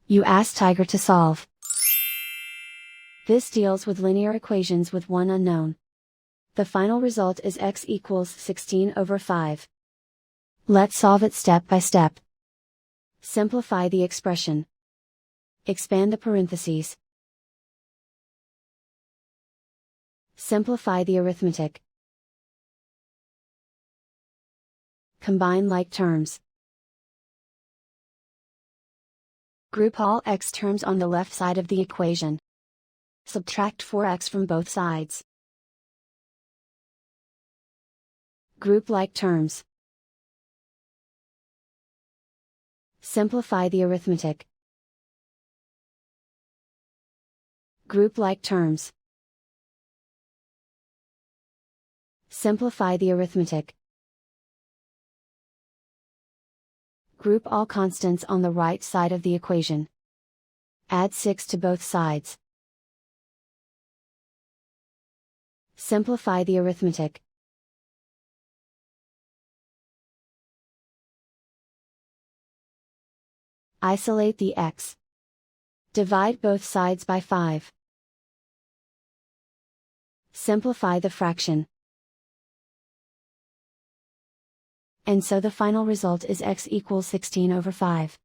You ask Tiger to solve. This deals with linear equations with one unknown. The final result is x equals 16/5. Let's solve it step by step. Simplify the expression. Expand the parentheses. Simplify the arithmetic. Combine like terms. Group all x terms on the left side of the equation. Subtract 4x from both sides. Group like terms. Simplify the arithmetic. Group like terms. Simplify the arithmetic. Group all constants on the right side of the equation. Add 6 to both sides. Simplify the arithmetic. Isolate the x. Divide both sides by 5. Simplify the fraction. And so the final result is x equals 16/5.